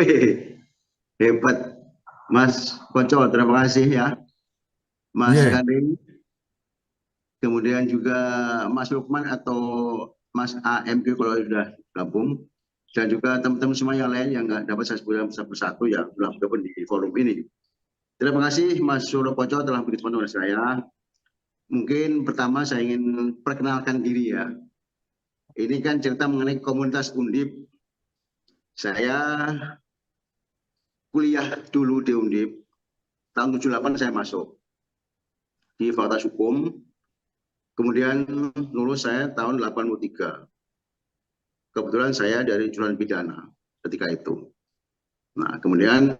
Wih, hebat Mas Koco, terima kasih ya. Mas Iya, Karim, kemudian juga Mas Lukman atau Mas AMQ kalau sudah gabung, dan juga teman-teman semua yang lain yang nggak dapat saya sebutkan satu-satu yang sudah bergabung di forum ini. Terima kasih Mas Suro Koco telah berkenan dengan saya. Mungkin pertama saya ingin perkenalkan diri ya. Ini kan cerita mengenai komunitas Undip. Saya kuliah dulu di Undip, tahun 78 saya masuk di Fakultas Hukum, kemudian lulus saya tahun 83. Kebetulan saya dari jurusan pidana ketika itu. Nah, kemudian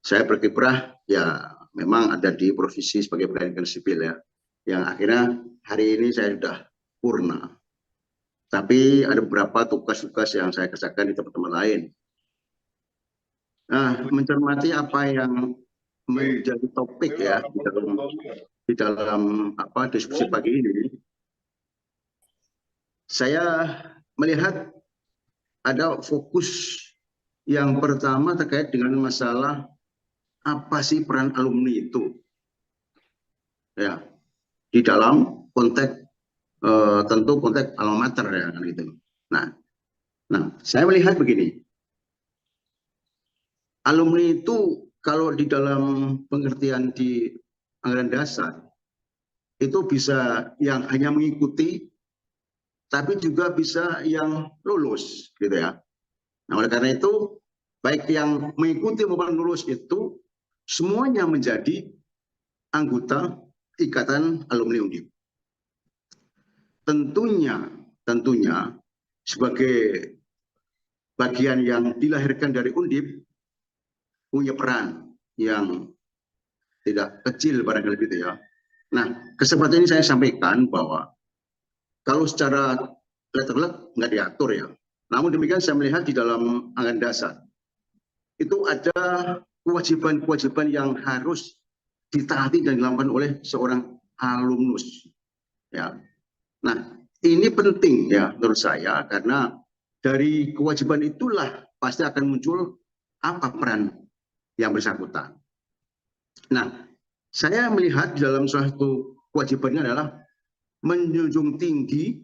saya berkiprah ya memang ada di profesi sebagai pegawai negeri sipil ya. Yang akhirnya hari ini saya sudah purna. Tapi ada beberapa tugas-tugas yang saya kerjakan di tempat-tempat lain. Nah, mencermati apa yang menjadi topik ya di dalam diskusi pagi ini, saya melihat ada fokus yang pertama terkait dengan masalah apa sih peran alumni itu ya di dalam konteks tentu konteks alma mater ya kan gitu. Nah, saya melihat begini, alumni itu kalau di dalam pengertian di anggaran dasar itu bisa yang hanya mengikuti, tapi juga bisa yang lulus gitu ya. Nah, oleh karena itu baik yang mengikuti maupun lulus itu semuanya menjadi anggota Ikatan Alumni Undip. Tentunya sebagai bagian yang dilahirkan dari Undip punya peran yang tidak kecil barangkali gitu ya. Nah, kesempatan ini saya sampaikan bahwa kalau secara letter nggak diatur ya. Namun demikian saya melihat di dalam anggaran dasar itu ada kewajiban-kewajiban yang harus ditaati dan dilakukan oleh seorang alumnus. Ya. Nah, ini penting ya menurut saya karena dari kewajiban itulah pasti akan muncul apa peran yang bersangkutan. Nah, saya melihat di dalam salah satu kewajibannya adalah menjunjung tinggi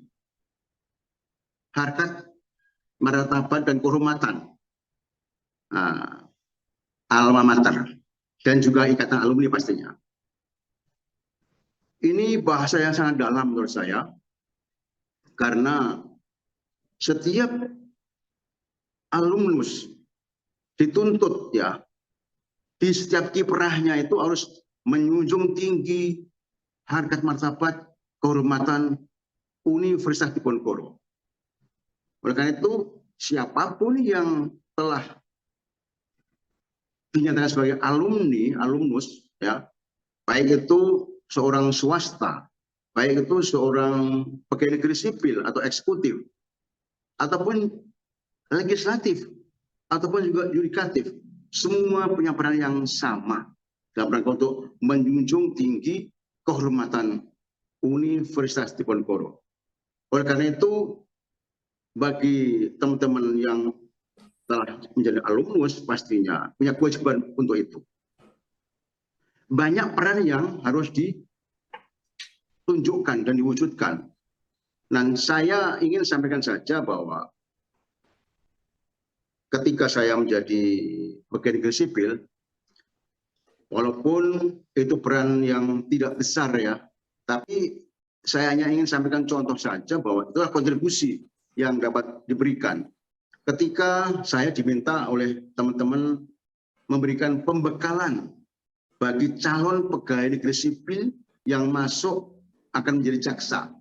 harkat, martabat dan kehormatan alma mater dan juga ikatan alumni pastinya. Ini bahasa yang sangat dalam menurut saya karena setiap alumnus dituntut ya di setiap kiprahnya itu harus menjunjung tinggi harkat martabat kehormatan Universitas Diponegoro. Oleh karena itu siapapun yang telah dinyatakan sebagai alumnus ya, baik itu seorang swasta, baik itu seorang pegawai negeri sipil atau eksekutif, ataupun legislatif, ataupun juga yudikatif, semua punya peran yang sama dalam rangka untuk menjunjung tinggi kehormatan Universitas Diponegoro. Oleh karena itu, bagi teman-teman yang telah menjadi alumnus pastinya punya kewajiban untuk itu. Banyak peran yang harus ditunjukkan dan diwujudkan. Dan saya ingin sampaikan saja bahwa ketika saya menjadi pegawai negeri sipil, walaupun itu peran yang tidak besar ya, tapi saya hanya ingin sampaikan contoh saja bahwa itulah kontribusi yang dapat diberikan. Ketika saya diminta oleh teman-teman memberikan pembekalan bagi calon pegawai negeri sipil yang masuk akan menjadi jaksa.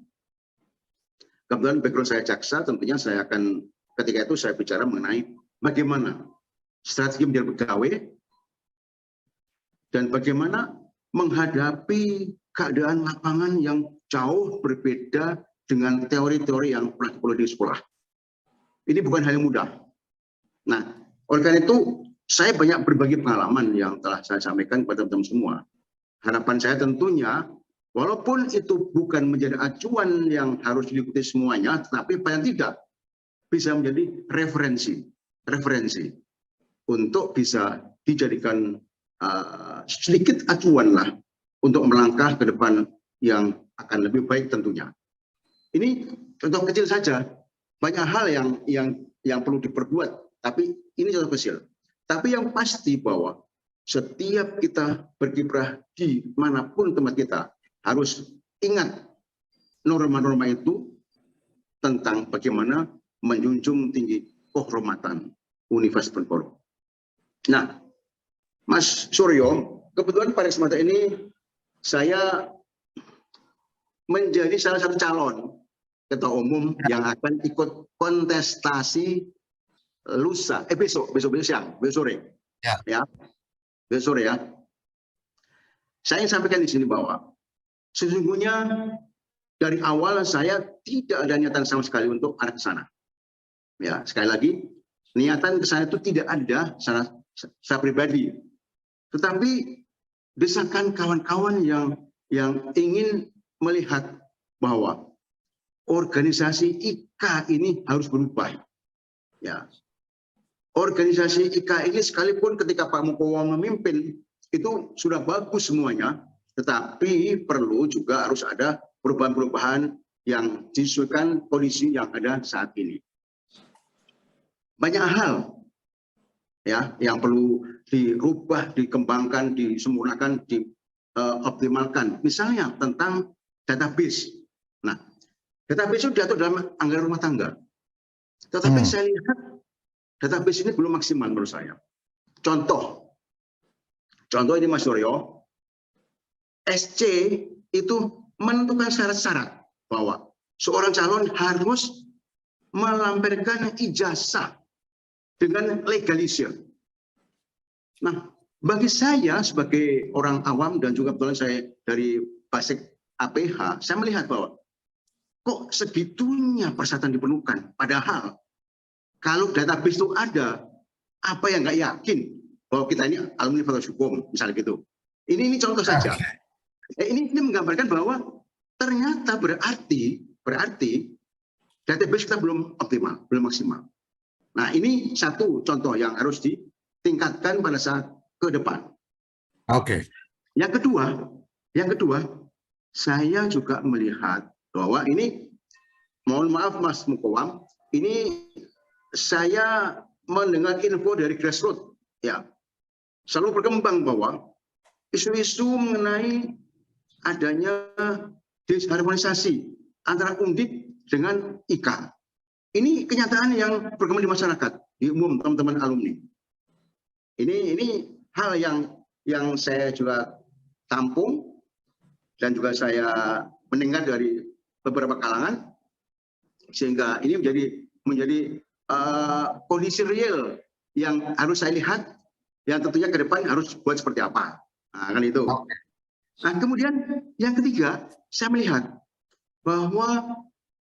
Kebetulan background saya jaksa, tentunya saya akan ketika itu saya bicara mengenai bagaimana strategi menjadi pegawai dan bagaimana menghadapi keadaan lapangan yang jauh berbeda dengan teori-teori yang pernah di sekolah. Ini bukan hal yang mudah. Nah, oleh karena itu saya banyak berbagi pengalaman yang telah saya sampaikan kepada teman-teman semua. Harapan saya tentunya, walaupun itu bukan menjadi acuan yang harus diikuti semuanya, tetapi paling tidak bisa menjadi referensi. untuk bisa dijadikan sedikit acuan lah untuk melangkah ke depan yang akan lebih baik tentunya. Ini contoh kecil saja, banyak hal yang perlu diperbuat, tapi ini contoh kecil. Tapi yang pasti bahwa setiap kita berkiprah di manapun tempat kita harus ingat norma-norma itu tentang bagaimana menjunjung tinggi kehormatan Universitas Diponegoro. Nah, Mas Suryo, kebetulan pada kesempatan ini saya menjadi salah satu calon ketua umum yang akan ikut kontestasi lusa, besok siang, besok sore, ya, besok sore ya. Saya ingin sampaikan di sini bahwa sesungguhnya dari awal saya tidak ada niatan sama sekali untuk arah ke sana. Ya, sekali lagi niatan ke sana itu tidak ada saya pribadi. Tetapi desakan kawan-kawan yang ingin melihat bahwa organisasi IKA ini harus berubah. Ya. Organisasi IKA ini sekalipun ketika Pak Mukowa memimpin itu sudah bagus semuanya, tetapi perlu juga harus ada perubahan-perubahan yang disesuaikan kondisi yang ada saat ini. Banyak hal ya yang perlu dirubah, dikembangkan, disempurnakan, dioptimalkan. Misalnya tentang database. Nah, database itu diatur dalam anggaran rumah tangga. Tetapi saya lihat database ini belum maksimal menurut saya. Contoh ini Mas Suryo, SC itu menentukan syarat-syarat bahwa seorang calon harus melampirkan ijazah dengan legalisir. Nah, bagi saya sebagai orang awam dan juga kebetulan saya dari Basek APH, saya melihat bahwa kok segitunya persyaratan diperlukan. Padahal kalau database itu ada, apa yang nggak yakin bahwa kita ini alumni fakultas hukum, misalnya gitu. Ini contoh saja. Ini menggambarkan bahwa ternyata berarti database kita belum optimal, belum maksimal. Nah, ini satu contoh yang harus ditingkatkan pada saat ke depan. Oke. Yang kedua, saya juga melihat bahwa ini, mohon maaf Mas Mukowam, ini saya mendengar info dari grassroots, ya, selalu berkembang bahwa isu-isu mengenai adanya disharmonisasi antara Undip dengan IKA. Ini kenyataan yang berkembang di masyarakat, di umum teman-teman alumni. Ini hal yang saya juga tampung dan juga saya mendengar dari beberapa kalangan, sehingga ini menjadi kondisi real yang harus saya lihat, yang tentunya ke depan harus buat seperti apa. Nah, kan itu. Nah, kemudian yang ketiga, saya melihat bahwa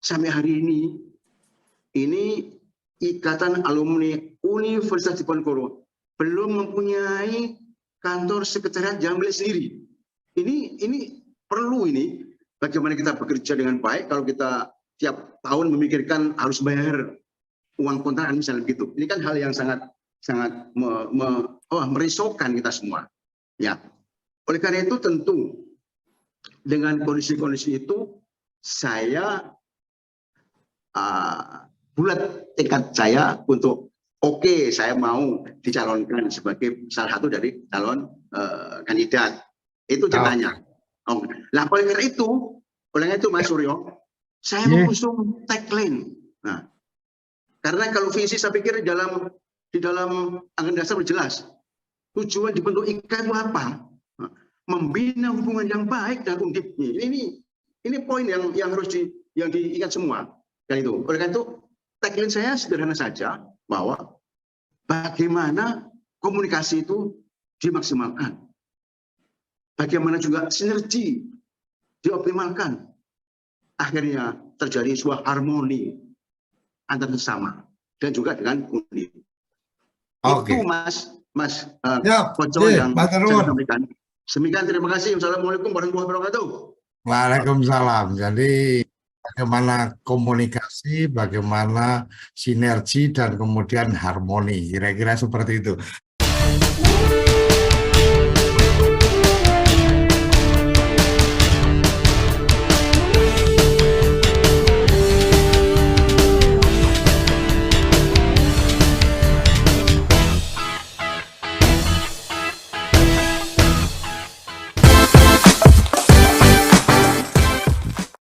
sampai hari ini Ikatan Alumni Universitas Diponegoro belum mempunyai kantor sekretariat yang milik sendiri. Ini perlu bagaimana kita bekerja dengan baik kalau kita tiap tahun memikirkan harus bayar uang kontrakan misalnya begitu. Ini kan hal yang sangat merisaukan kita semua. Ya. Oleh karena itu tentu dengan kondisi-kondisi itu saya bulat tekad saya untuk saya mau dicalonkan sebagai salah satu dari calon kandidat. Itu ceritanya. Nah, oleh karena itu Mas Suryo, saya mengusung tagline. Nah, karena kalau visi saya pikir di dalam anggaran dasar jelas. Tujuan dibentuk IKA itu apa? Nah, membina hubungan yang baik dan Undip. Ini poin yang harus diingat semua. Dan itu. Oleh karena itu tagline saya sederhana saja, bahwa bagaimana komunikasi itu dimaksimalkan. Bagaimana juga sinergi dioptimalkan. Akhirnya terjadi sebuah harmoni antar sesama dan juga dengan Undip. Itu Mas Koco yang saya sampaikan. Demikian, terima kasih. Wassalamualaikum warahmatullahi wabarakatuh. Waalaikumsalam. Jadi bagaimana komunikasi, bagaimana sinergi, dan kemudian harmoni. Kira-kira seperti itu.